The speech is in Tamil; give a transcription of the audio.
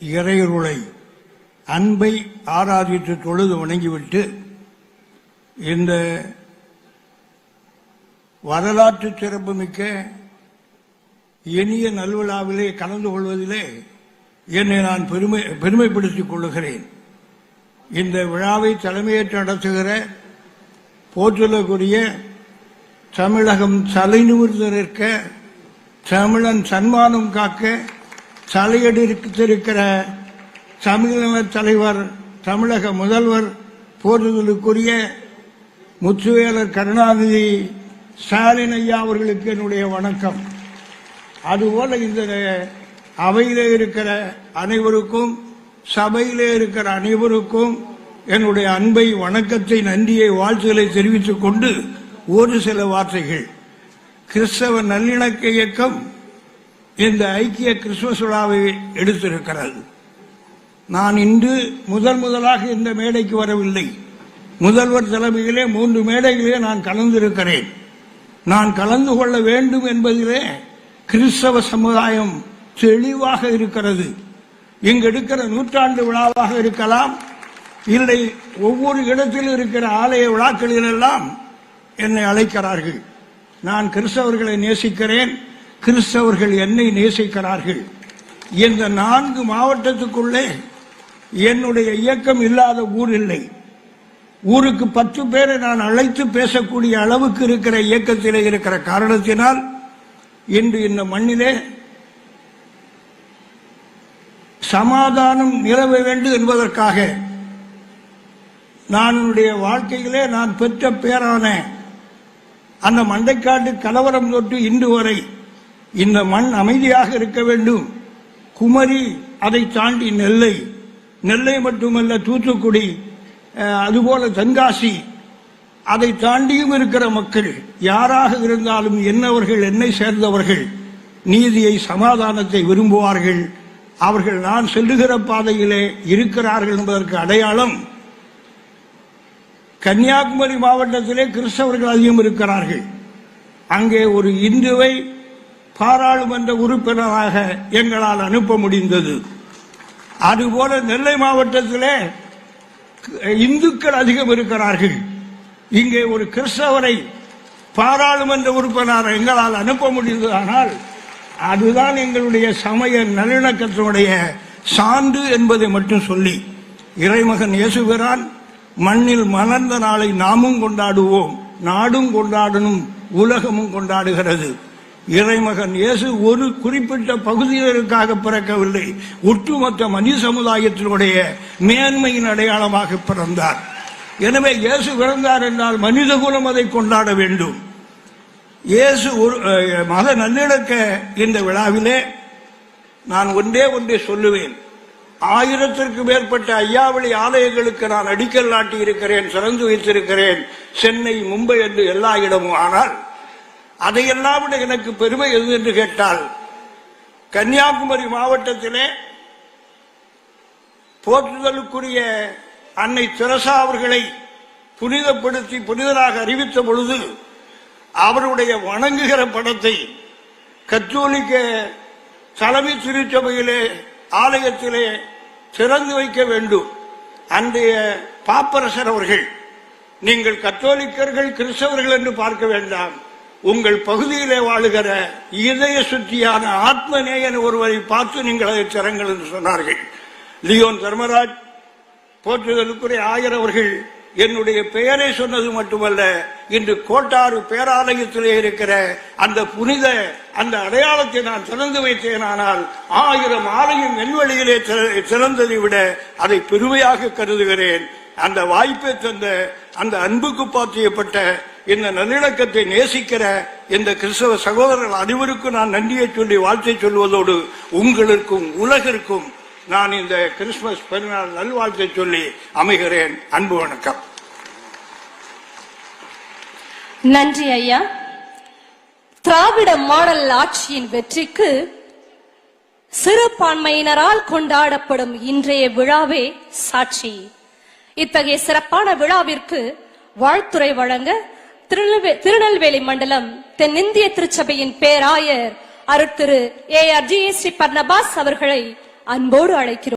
இறையருளை அன்பை ஆராதித்து தொழுது வணங்கிவிட்டு இந்த வரலாற்று சிறப்புமிக்க இனிய நல்விழாவிலே கலந்து கொள்வதிலே என்னை நான் பெருமைப்படுத்திக் கொள்ளுகிறேன். இந்த விழாவை தலைமையேற்று நடத்துகிற போற்றுதலுக்குரிய தமிழகம் தலைநிமிர்ந்து நிற்க, தமிழன் சன்மானம் காக்க தலையெடுத்திருக்கிற தமிழக தலைவர், தமிழக முதல்வர் போற்றுதலுக்குரிய முத்துவேலர் கருணாநிதி ஸ்டாலின் ஐயா அவர்களுக்கு என்னுடைய வணக்கம். அதுபோல இந்த அவையிலே இருக்கிற அனைவருக்கும், சபையிலே இருக்கிற அனைவருக்கும் என்னுடைய அன்பை, வணக்கத்தை, நன்றியை, வாழ்த்துக்களை தெரிவித்துக் கொண்டு ஒரு சில வார்த்தைகள். கிறிஸ்தவ நல்லிணக்க இயக்கம் இந்த ஐக்கிய கிறிஸ்துமஸ் விழாவை எடுத்திருக்கிறது. நான் இன்று முதலாக இந்த மேடைக்கு வரவில்லை. முதல்வர் தலைமையிலே 3 மேடைகளிலே நான் கலந்திருக்கிறேன். நான் கலந்து கொள்ள வேண்டும் என்பதிலே கிறிஸ்தவ சமுதாயம் தெளிவாக இருக்கிறது. இங்கு எடுக்கிற நூற்றாண்டு விழாவாக இருக்கலாம், இல்லை ஒவ்வொரு இடத்தில் இருக்கிற ஆலய விழாக்களிலெல்லாம் என்னை அழைக்கிறார்கள். நான் கிறிஸ்தவர்களை நேசிக்கிறேன், கிறிஸ்தவர்கள் என்னை நேசிக்கிறார்கள். இந்த 4 மாவட்டத்துக்குள்ளே என்னுடைய இயக்கம் இல்லாத ஊர் இல்லை. ஊருக்கு 10 பேரை நான் அழைத்து பேசக்கூடிய அளவுக்கு இருக்கிற இயக்கத்திலே இருக்கிற காரணத்தினால் இன்று இந்த மண்ணிலே சமாதானம் நிலவ வேண்டும் என்பதற்காக நான் என்னுடைய வாழ்க்கையிலே நான் பெற்ற பேரான அந்த மண்டைக்காட்டு கலவரம் தொட்டு இன்று வரை இந்த மண் அமைதியாக இருக்க வேண்டும். குமரி, அதை தாண்டி நெல்லை மட்டுமல்ல, தூத்துக்குடி, அதுபோல தென்காசி, அதை தாண்டியும் இருக்கிற மக்கள் யாராக இருந்தாலும் என்னவர்கள், என்னை சேர்ந்தவர்கள் நீதியை, சமாதானத்தை விரும்புவார்கள். அவர்கள் நான் செல்லுகிற பாதையிலே இருக்கிறார்கள் என்பதற்கு அடையாளம் கன்னியாகுமரி மாவட்டத்திலே கிறிஸ்தவர்கள் அதிகம் இருக்கிறார்கள். அங்கே ஒரு இந்துவை பாராளுமன்ற உறுப்பினராக எங்களால் அனுப்ப முடிந்தது. அதுபோல நெல்லை மாவட்டத்திலே இந்துக்கள் அதிகம் இருக்கிறார்கள். இங்கே ஒரு கிறிஸ்தவரை பாராளுமன்ற உறுப்பினராக எங்களால் அனுப்ப முடிந்தது. ஆனால் அதுதான் எங்களுடைய சமய நல்லிணக்கத்தினுடைய சான்று என்பதை மட்டும் சொல்லி, இறைமகன் இயேசுபிரான் மண்ணில் மலர்ந்த நாளை நாமும் கொண்டாடுவோம், நாடும் கொண்டாடணும், உலகமும் கொண்டாடுகிறது. இறைமகன் இயேசு ஒரு குறிப்பிட்ட பகுதியினருக்காக பிறக்கவில்லை, ஒட்டுமொத்த மனித சமுதாயத்தினுடைய மேன்மையின் அடையாளமாக பிறந்தார். எனவே இயேசு பிறந்தார் என்றால் மனித குலம் அதை கொண்டாட வேண்டும். இயேசு மத நல்லிணக்க இந்த விழாவிலே நான் ஒன்றே சொல்லுவேன். 1000ற்கு மேற்பட்ட ஐயாவளி ஆலயங்களுக்கு நான் அடிக்கல் நாட்டி இருக்கிறேன், திறந்து வைத்திருக்கிறேன், சென்னை, மும்பை என்று எல்லா இடமும். ஆனால் அதையெல்லாம் விட எனக்கு பெருமை எது என்று கேட்டால், கன்னியாகுமரி மாவட்டத்திலே போற்றுதலுக்குரிய அன்னை தெரசா அவர்களை புனிதப்படுத்தி புனிதராக அறிவித்த பொழுது அவருடைய வணங்குகிற படத்தை கத்தோலிக்க தலைமை திருச்சபையிலே ஆலயத்திலே திறந்து வைக்க வேண்டும். அன்றைய பாப்பரசர் அவர்கள், நீங்கள் கத்தோலிக்கர்கள், கிறிஸ்தவர்கள் என்று பார்க்க வேண்டாம், உங்கள் பகுதியிலே வாழுகிற இதய சுற்றியான ஆத்மநேயன் ஒருவரை பார்த்து நீங்கள் அதை திறங்கள் என்று சொன்னார்கள். லியோன் தர்மராஜ் போற்றுதலுக்குரிய ஆயர் அவர்கள் என்னுடைய பெயரை சொன்னது மட்டுமல்ல, இன்று கோட்டாறு பேராலயத்திலே இருக்கிற அந்த புனித அந்த அடையாளத்தை நான் திறந்து வைத்தேனானால் 1000 ஆலயம் என் வழியிலே திறந்ததை விட அதை பெருமையாக கருதுகிறேன். அந்த வாய்ப்பை தந்த அந்த அன்புக்கு பாத்தியப்பட்ட இந்த நல்லிணக்கத்தை நேசிக்கிற இந்த கிறிஸ்தவ சகோதரர்கள் அனைவருக்கும் நான் நன்றியை சொல்லி வாழ்த்தை சொல்வதோடு உங்களுக்கும் உலகிற்கும் நான் இந்த கிறிஸ்துமஸ் பெருநாள் நல்வாழ்த்தை சொல்லி அமைகிறேன். அன்பு வணக்கம். நன்றி ஐயா. திராவிட மாடல் ஆட்சியின் வெற்றிக்கு சிறுபான்மையினரால் கொண்டாடப்படும் இன்றைய விழாவே சாட்சி. இத்தகைய சிறப்பான விழாவிற்கு வாழ்த்துரை வழங்க திருநெல்வேலி மண்டலம் தென்னிந்திய திருச்சபையின் பேராயர் அருட்திரு ARGST பர்னபாஸ் அவர்களை அன்போடு அழைக்கிறோம்.